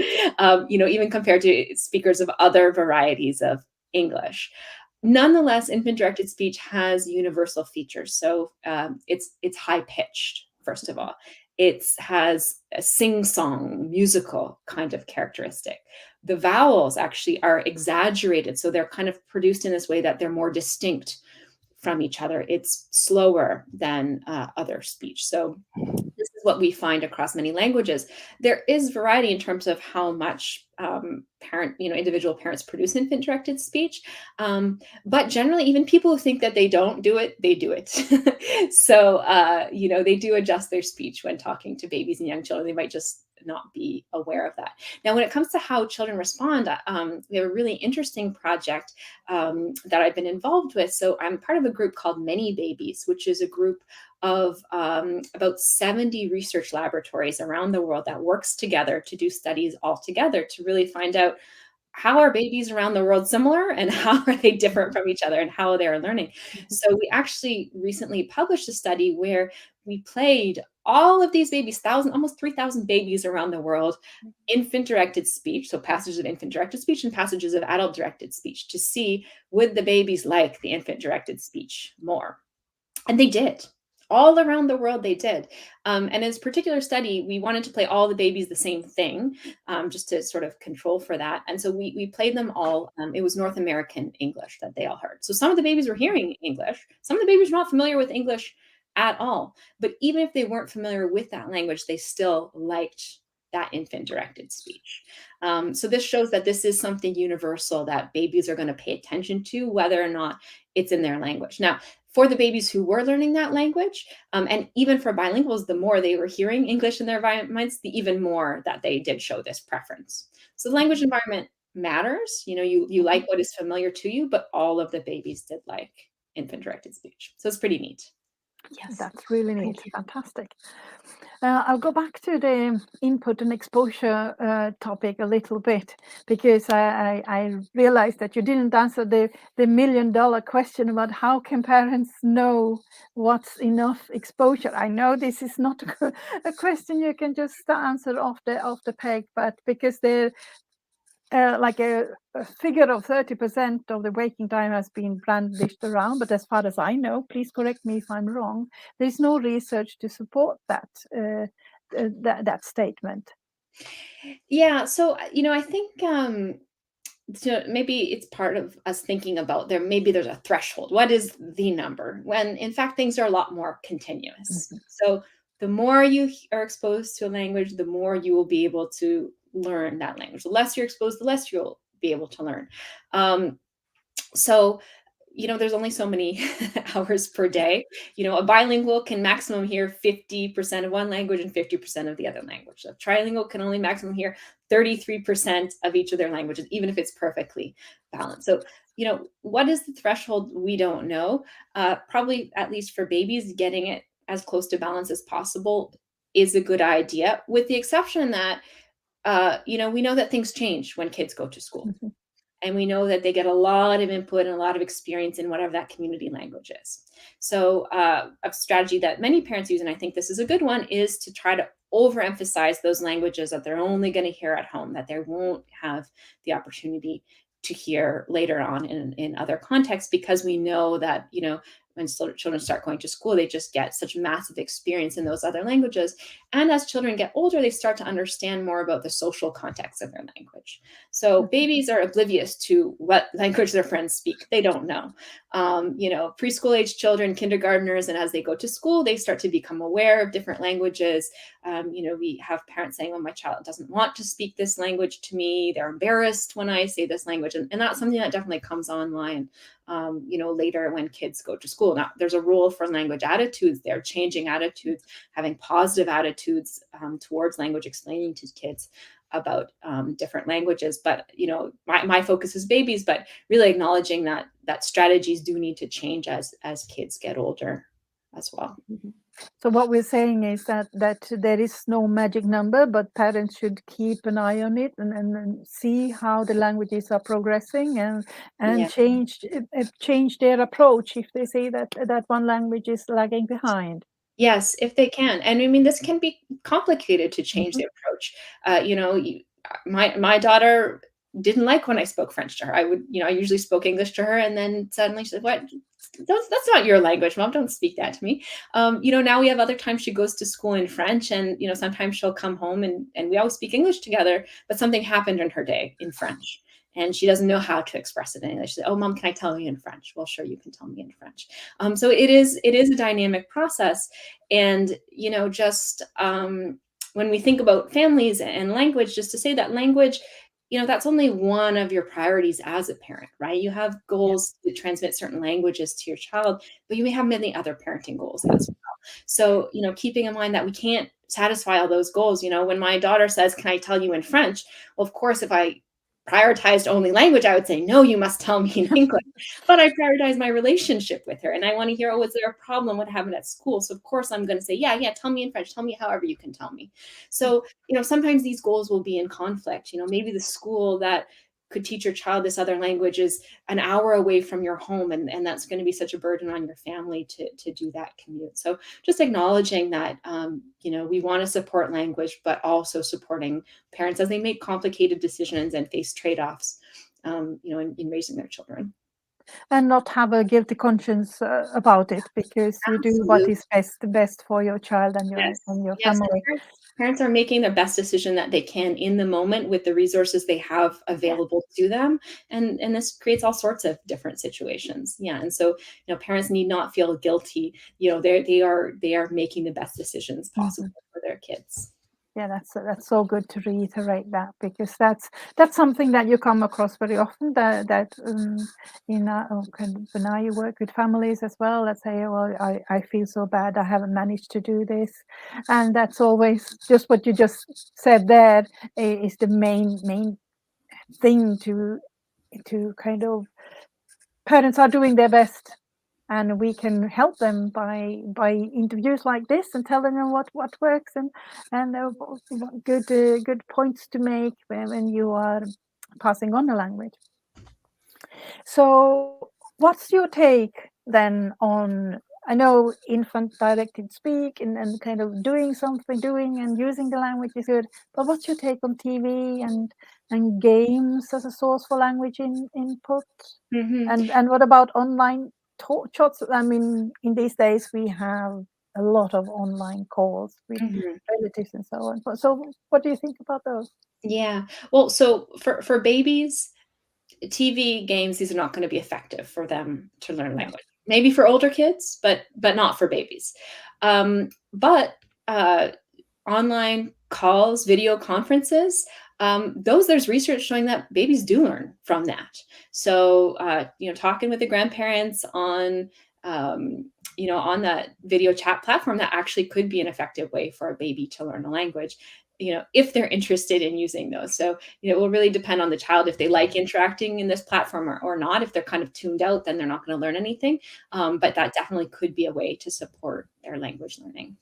even compared to speakers of other varieties of English. Nonetheless, infant-directed speech has universal features. So it's high-pitched, first of all. It has a sing-song, musical kind of characteristic. The vowels actually are exaggerated, so they're kind of produced in this way that they're more distinct from each other. It's slower than other speech. So this is what we find across many languages. There is variety in terms of how much individual parents produce infant-directed speech. But generally, even people who think that they don't do it, they do it. So, they do adjust their speech when talking to babies and young children. They might just not be aware of that. Now, when it comes to how children respond, we have a really interesting project that I've been involved with. So I'm part of a group called Many Babies, which is a group of about 70 research laboratories around the world that works together to do studies all together to really find out how are babies around the world similar and how are they different from each other and how they are learning. So we actually recently published a study where we played all of these babies, almost 3,000 babies around the world, infant-directed speech, so passages of infant-directed speech and passages of adult-directed speech, to see would the babies like the infant-directed speech more. And they did. All around the world, they did. And in this particular study, we wanted to play all the babies the same thing, just to sort of control for that. And so we played them all. It was North American English that they all heard. So some of the babies were hearing English. Some of the babies were not familiar with English at all. But even if they weren't familiar with that language, they still liked that infant-directed speech. So this shows that this is something universal that babies are going to pay attention to, whether or not it's in their language. Now, for the babies who were learning that language, and even for bilinguals, the more they were hearing English in their minds, the even more that they did show this preference. So the language environment matters. You like what is familiar to you, but all of the babies did like infant-directed speech. So it's pretty neat. Yes, that's really neat. Fantastic. I'll go back to the input and exposure topic a little bit, because I realized that you didn't answer the million-dollar question about how can parents know what's enough exposure. I know this is not a question you can just answer off the peg, but because they're like a figure of 30% of the waking time has been brandished around, but as far as I know, please correct me if I'm wrong, there's no research to support that that statement. Yeah, so I think so maybe it's part of us thinking about maybe there's a threshold. What is the number? When in fact things are a lot more continuous. So the more you are exposed to a language, the more you will be able to learn that language. The less you're exposed, the less you'll be able to learn. So there's only so many hours per day. A bilingual can maximum hear 50% of one language and 50% of the other language. A trilingual can only maximum hear 33% of each of their languages, even if it's perfectly balanced. So, what is the threshold? We don't know. Probably, at least for babies, getting it as close to balance as possible is a good idea, with the exception that, we know that things change when kids go to school. Mhm. And we know that they get a lot of input and a lot of experience in whatever that community language is. So a strategy that many parents use, and I think this is a good one, is to try to overemphasize those languages that they're only going to hear at home, that they won't have the opportunity to hear later on in other contexts, because we know that, when children start going to school, they just get such massive experience in those other languages. And as children get older, they start to understand more about the social context of their language. So babies are oblivious to what language their friends speak. They don't know. Preschool age children, kindergartners, and as they go to school, they start to become aware of different languages. We have parents saying, "Oh, my child doesn't want to speak this language to me. They're embarrassed when I say this language." And that's something that definitely comes online, later when kids go to school. Now, there's a role for language attitudes. They're changing attitudes, having positive attitudes towards language, explaining to kids about different languages. But, my focus is babies, but really acknowledging that strategies do need to change as kids get older as well. So what we're saying is that there is no magic number, but parents should keep an eye on it and see how the languages are progressing and Yeah. change their approach if they see that one language is lagging behind. Yes, if they can. And I mean, this can be complicated to change the approach. My daughter didn't like when I spoke French to her. I usually spoke English to her, and then suddenly she said, "What? That's not your language, Mom. Don't speak that to me." Now we have other times she goes to school in French, and sometimes she'll come home and we always speak English together, but something happened in her day in French. And she doesn't know how to express it in English. She said, "Oh, Mom, can I tell you in French?" "Well, sure, you can tell me in French." So it is a dynamic process. And, just when we think about families and language, just to say that language, that's only one of your priorities as a parent, right? You have goals to transmit certain languages to your child, but you may have many other parenting goals as well. So, keeping in mind that we can't satisfy all those goals. When my daughter says, "Can I tell you in French?" Well, of course, if I prioritized only language, I would say, "No, you must tell me in English." But I prioritize my relationship with her, and I want to hear, "Oh, was there a problem? What happened at school?" So of course I'm going to say, yeah, tell me in French. Tell me however you can tell me. So, sometimes these goals will be in conflict. Maybe the school that could teach your child this other language is an hour away from your home, and that's going to be such a burden on your family to do that commute. So just acknowledging that, we want to support language, but also supporting parents as they make complicated decisions and face trade-offs, in raising their children. And not have a guilty conscience about it, because you do what is best for your child and your Yes. family. Parents are making their best decision that they can in the moment with the resources they have available to them. And this creates all sorts of different situations. Yeah. And so, parents need not feel guilty. They are making the best decisions possible for their kids. Yeah, that's so good to reiterate that, because that's something that you come across very often, that when you work with families as well, that say, "Well, I feel so bad, I haven't managed to do this," and that's always just what you just said there is the main thing to kind of, parents are doing their best. And we can help them by interviews like this and telling them what works and good points to make when you are passing on the language. So what's your take then on, I know infant directed speak and kind of doing and using the language is good, but what's your take on TV and games as a source for language input? And what about online chats? I mean, in these days we have a lot of online calls with relatives and so on. So what do you think about those? Yeah. Well, so for babies, TV games, these are not going to be effective for them to learn language. Maybe for older kids, but not for babies. But online calls, video conferences, there's research showing that babies do learn from that. So, talking with the grandparents on, on that video chat platform, that actually could be an effective way for a baby to learn a language, if they're interested in using those. So, it will really depend on the child if they like interacting in this platform or not. If they're kind of tuned out, then they're not going to learn anything. But that definitely could be a way to support their language learning.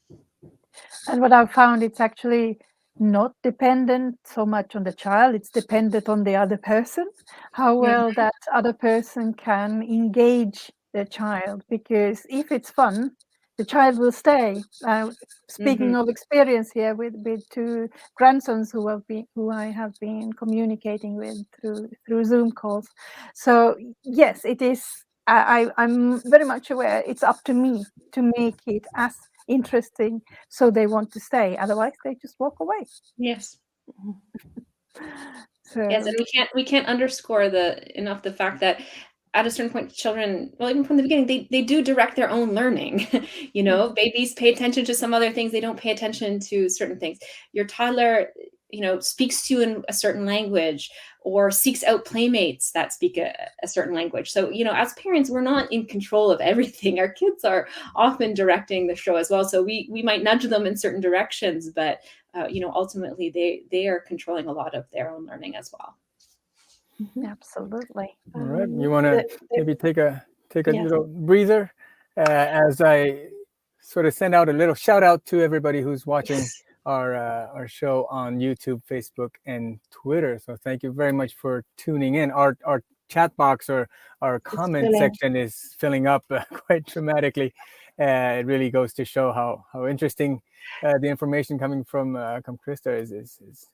And what I've found, it's actually not dependent so much on the child, it's dependent on the other person, how well that other person can engage the child. Because if it's fun, the child will stay. Speaking of experience here with two grandsons who I have been communicating with through Zoom calls. So yes, it is. I'm very much aware it's up to me to make it as interesting so they want to stay. Otherwise, they just walk away. Yes. So yes, and we can't underscore enough the fact that at a certain point, children, well, even from the beginning, they do direct their own learning. Babies pay attention to some other things. They don't pay attention to certain things. Your toddler, speaks to you in a certain language or seeks out playmates that speak a certain language. So, as parents, we're not in control of everything. Our kids are often directing the show as well. So we might nudge them in certain directions, but, ultimately they are controlling a lot of their own learning as well. Absolutely. All right. You want to maybe take a little breather as I sort of send out a little shout out to everybody who's watching our show on YouTube, Facebook, and Twitter. So thank you very much for tuning in. Our chat box or our comment section is filling up quite dramatically. It really goes to show how interesting the information coming from Krista is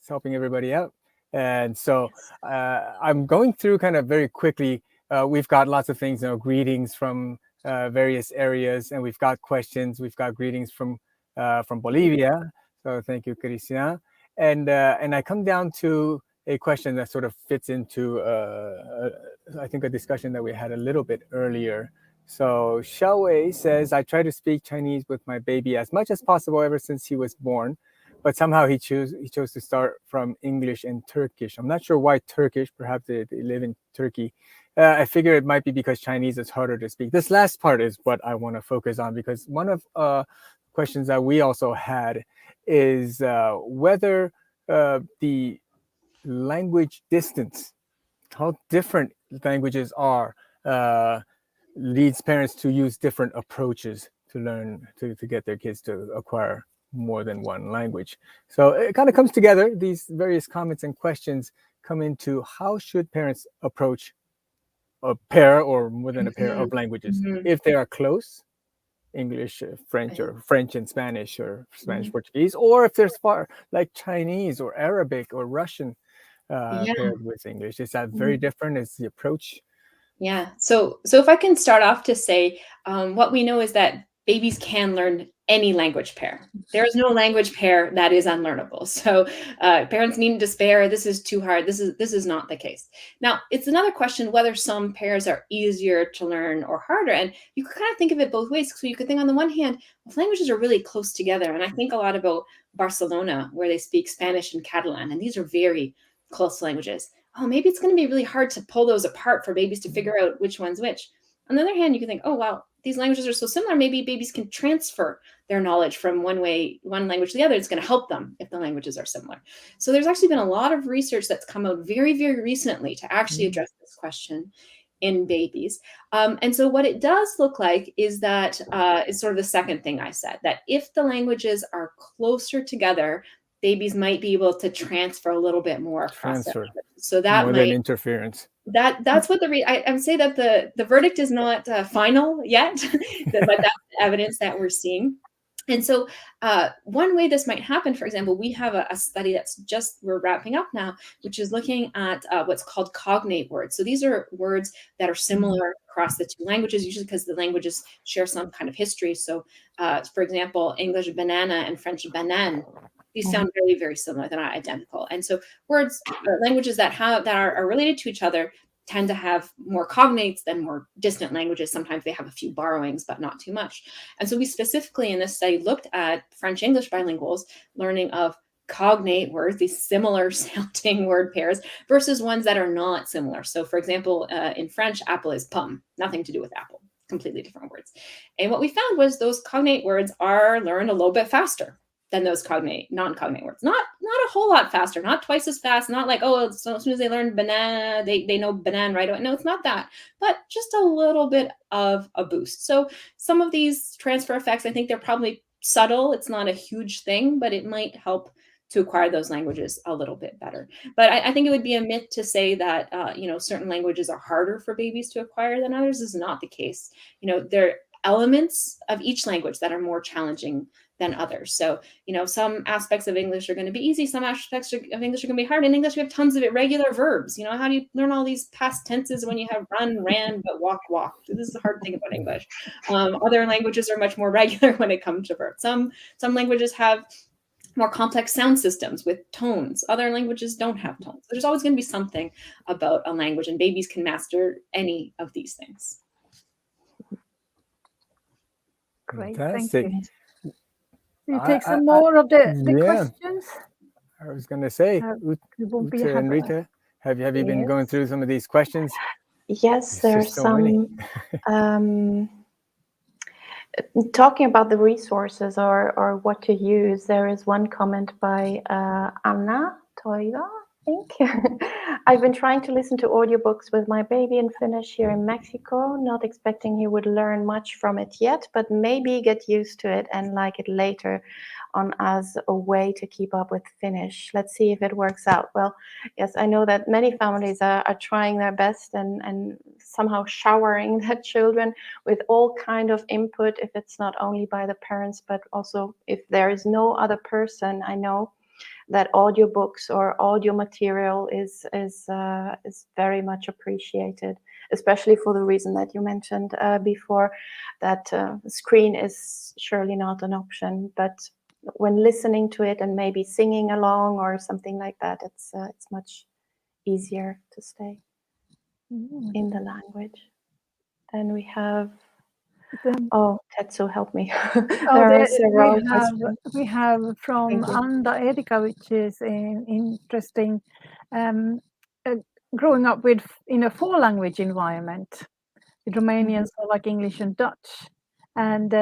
helping everybody out. And so I'm going through kind of very quickly. We've got lots of things, greetings from various areas, and we've got questions. We've got greetings from Bolivia. So thank you, Krista. And I come down to a question that sort of fits into, I think, a discussion that we had a little bit earlier. So Xiaowei says, I try to speak Chinese with my baby as much as possible ever since he was born. But somehow he chose to start from English and Turkish. I'm not sure why Turkish. Perhaps they live in Turkey. I figure it might be because Chinese is harder to speak. This last part is what I want to focus on, because one of questions that we also had is whether the language distance, how different languages are, leads parents to use different approaches to learn, to get their kids to acquire more than one language. So it kind of comes together. These various comments and questions come into how should parents approach a pair or more than a pair of languages if they are close, English, French, or French and Spanish, or Spanish, Portuguese, or if there's far like Chinese or Arabic or Russian paired with English. Is that very different? Is the approach? Yeah. So if I can start off to say, what we know is that babies can learn any language pair. There is no language pair that is unlearnable. So parents needn't despair. This is too hard. This is not the case. Now, it's another question whether some pairs are easier to learn or harder. And you can kind of think of it both ways. So you could think on the one hand, if languages are really close together, and I think a lot about Barcelona, where they speak Spanish and Catalan, and these are very close languages. Oh, maybe it's going to be really hard to pull those apart for babies to figure out which one's which. On the other hand, you can think, oh, wow, these languages are so similar. Maybe babies can transfer their knowledge from one language to the other. It's going to help them if the languages are similar. So there's actually been a lot of research that's come out very, very recently to actually address this question in babies. And so what it does look like is that is sort of the second thing I said, that if the languages are closer together, babies might be able to transfer a little bit more across that. So that more than interference. That's what I would say that the verdict is not final yet, but that's the evidence that we're seeing. And so one way this might happen, for example, we have a study we're wrapping up now, which is looking at what's called cognate words. So these are words that are similar across the two languages, usually because the languages share some kind of history. So for example, English banana and French banane, these sound very, very similar. They're not identical. And so languages that are related to each other tend to have more cognates than more distant languages. Sometimes they have a few borrowings, but not too much. And so we specifically in this study looked at French-English bilinguals learning of cognate words, these similar sounding word pairs, versus ones that are not similar. So for example, in French, apple is pomme, nothing to do with apple, completely different words. And what we found was those cognate words are learned a little bit faster than those non-cognate words. Not a whole lot faster, not twice as fast, not like, oh, so as soon as they learn banana, they know banana right away. No, it's not that, but just a little bit of a boost. So some of these transfer effects, I think they're probably subtle. It's not a huge thing, but it might help to acquire those languages a little bit better. But I think it would be a myth to say that, certain languages are harder for babies to acquire than others. This is not the case. There are elements of each language that are more challenging than others. So, some aspects of English are going to be easy. Some aspects of English are going to be hard. In English, we have tons of irregular verbs. How do you learn all these past tenses when you have run, ran, but walk, walked? This is the hard thing about English. Other languages are much more regular when it comes to verbs. Some languages have more complex sound systems with tones. Other languages don't have tones. There's always going to be something about a language, and babies can master any of these things. Great, Fantastic. thank you. You take some more of the questions? I was going to say, Uta and Rita, have you been going through some of these questions? Yes, there are some. Talking about the resources or what to use, there is one comment by Anna Toiga, I think. I've been trying to listen to audiobooks with my baby in Finnish here in Mexico, not expecting he would learn much from it yet, but maybe get used to it and like it later on as a way to keep up with Finnish. Let's see if it works out. Well, yes, I know that many families are trying their best and somehow showering their children with all kind of input, if it's not only by the parents, but also if there is no other person. I know that audiobooks or audio material is very much appreciated, especially for the reason that you mentioned before, that screen is surely not an option, but when listening to it and maybe singing along or something like that, it's much easier to stay in the language. Then we have Tetsu, help me. There are several questions. We have from Anda Erika, which is interesting, growing up in a four-language environment, with Romanian, Slovak, English, and Dutch. And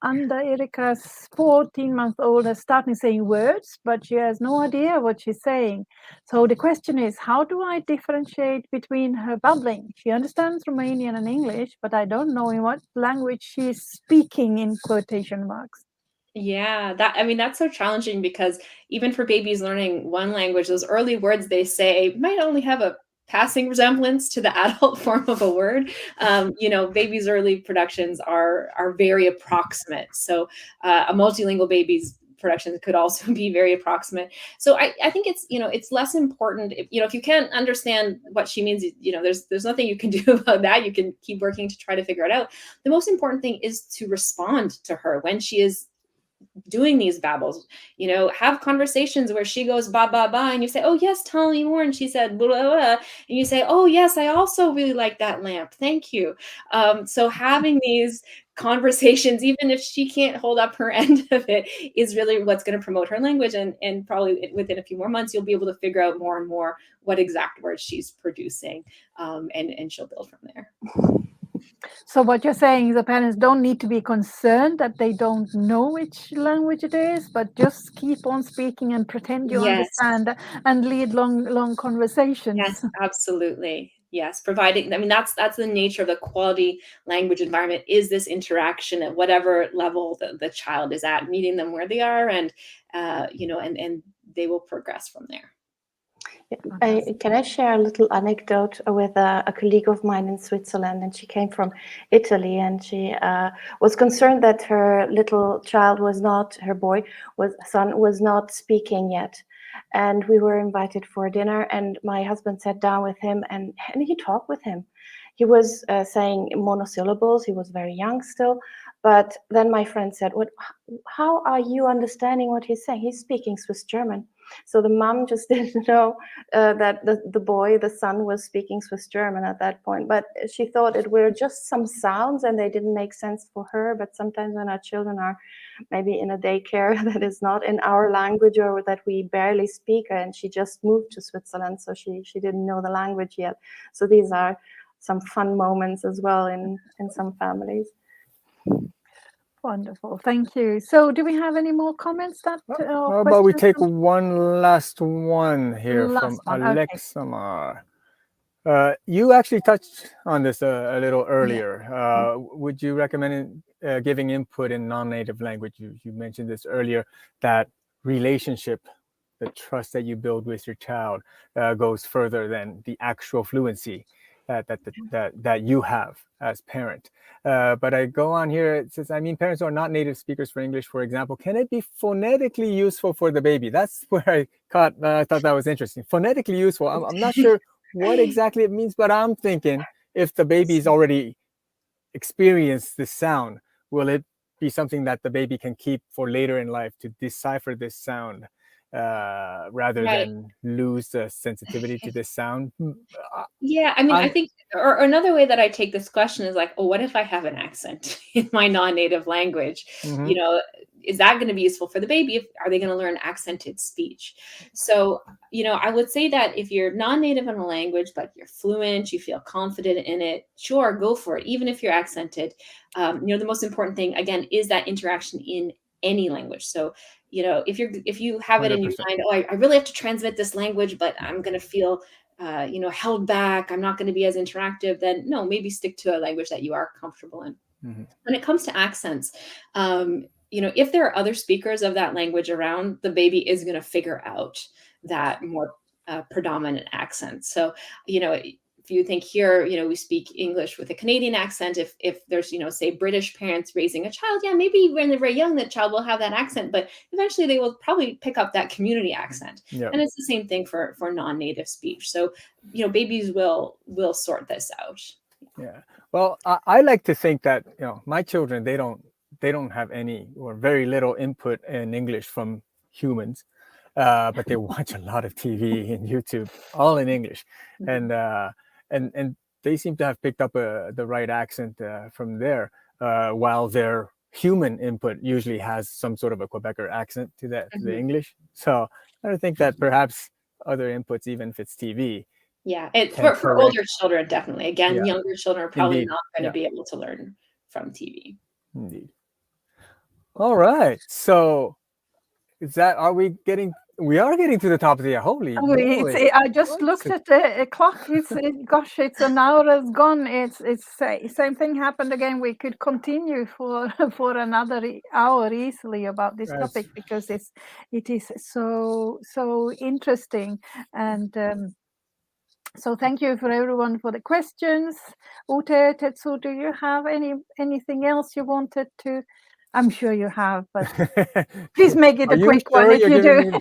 Anda Erika's 14-month-old is starting saying words, but she has no idea what she's saying. So the question is, how do I differentiate between her babbling? She understands Romanian and English, but I don't know in what language she's speaking, in quotation marks. Yeah, that's so challenging, because even for babies learning one language, those early words they say might only have a passing resemblance to the adult form of a word. Babies' early productions are very approximate. So a multilingual baby's productions could also be very approximate. So I think it's less important if you can't understand what she means. There's nothing you can do about that. You can keep working to try to figure it out. The most important thing is to respond to her when she is doing these babbles. Have conversations where she goes ba ba ba and you say, oh yes, tell me more, and she said blah, blah, blah. And you say, oh yes, I also really like that lamp, thank you. So having these conversations, even if she can't hold up her end of it, is really what's going to promote her language, and probably within a few more months you'll be able to figure out more and more what exact words she's producing, and she'll build from there. So what you're saying is the parents don't need to be concerned that they don't know which language it is, but just keep on speaking and pretend you understand and lead long conversations. Yes, absolutely. Yes, providing, that's the nature of the quality language environment, is this interaction at whatever level the child is at, meeting them where they are, and and they will progress from there. Can I share a little anecdote with a colleague of mine in Switzerland? And she came from Italy, and she was concerned that her little child son was not speaking yet. And we were invited for dinner, and my husband sat down with him and he talked with him. He was saying monosyllables. He was very young still, But then my friend said, "What? How are you understanding what he's saying? He's speaking Swiss German." So the mom just didn't know that the son was speaking Swiss German at that point. But she thought it were just some sounds and they didn't make sense for her. But sometimes when our children are maybe in a daycare that is not in our language or that we barely speak, and she just moved to Switzerland, so she didn't know the language yet. So these are some fun moments as well in some families. Wonderful, thank you. So do we have any more comments? How about we take one last one here from Alexa? Okay. You actually touched on this a little earlier. Would you recommend giving input in non-native language? You mentioned this earlier, that relationship, the trust that you build with your child goes further than the actual fluency that you have as parent. But I go on here, it says, I mean, parents who are not native speakers for English, for example, can it be phonetically useful for the baby? That's where I thought that was interesting. Phonetically useful. I'm not sure what exactly it means, but I'm thinking if the baby's already experienced this sound, will it be something that the baby can keep for later in life to decipher this sound rather than lose the sensitivity to this sound? Yeah, I mean, I think, or another way that I take this question is like, oh, what if I have an accent in my non-native language? You know, is that going to be useful for the baby? Are they going to learn accented speech? So, you know, I would say that if you're non-native in a language, but you're fluent, you feel confident in it, sure, go for it. Even if you're accented, you know, the most important thing, again, is that interaction in any language. So, you know, if you have it in your mind, oh, I really have to transmit this language, but I'm going to feel you know, held back, I'm not going to be as interactive, then no, maybe stick to a language that you are comfortable in. When it comes to accents, you know, if there are other speakers of that language around, the baby is going to figure out that more predominant accent. So, you know, if you think here, you know, we speak English with a Canadian accent, if there's, you know, say British parents raising a child, yeah, maybe when they're very young, that child will have that accent, but eventually they will probably pick up that community accent. And it's the same thing for non-native speech. So, you know, babies will sort this out. Yeah. Well, I like to think that, you know, my children, they don't have any or very little input in English from humans, but they watch a lot of TV and YouTube, all in English. And they seem to have picked up the right accent from there, while their human input usually has some sort of a Quebecer accent to the English. So I think that perhaps other inputs, even if it's TV. Yeah, for older children, definitely. Again, younger children are probably not going to be able to learn from TV. Indeed. All right. So we are getting to the top of the hour. Holy moly. I just looked at the clock. Gosh, it's an hour has gone. It's same thing happened again. We could continue for another hour easily about this topic, because it is so interesting. And so thank you for everyone for the questions. Ute, Tetsu, do you have anything else you wanted to? I'm sure you have, but please make it a quick one if you do.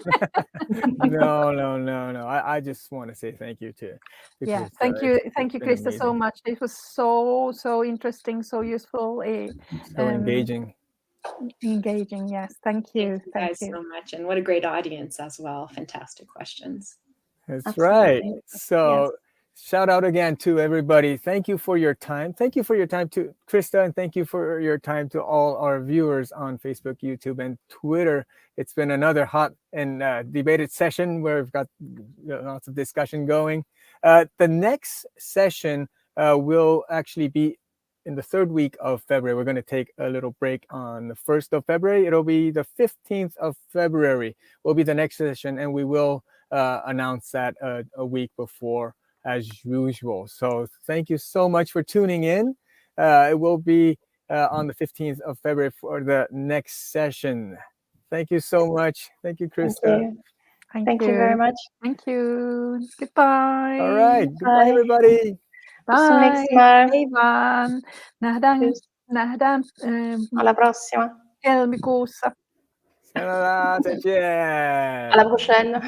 No. I just want to say thank you too. Yeah, thank you, Krista, so much. It was so interesting, so useful, so engaging. Engaging, yes. Thank you. Thank you guys so much, and what a great audience as well. Fantastic questions. That's absolutely right. So shout out again to everybody. Thank you for your time. Thank you for your time to Krista, and thank you for your time to all our viewers on Facebook, YouTube, and Twitter. It's been another hot and debated session where we've got lots of discussion going. The next session will actually be in the third week of February. We're going to take a little break on the 1st of February. It'll be the 15th of February will be the next session, and we will announce that a week before as usual. So thank you so much for tuning in. It will be on the 15th of February for the next session. Thank you so much. Thank you, Krista. Thank you very much. Thank you. Goodbye. All right. Goodbye, everybody. Bye. Ivan. Nähdään. Alla prossima. Helmikuussa. Alla prochaine. Alla prochaine.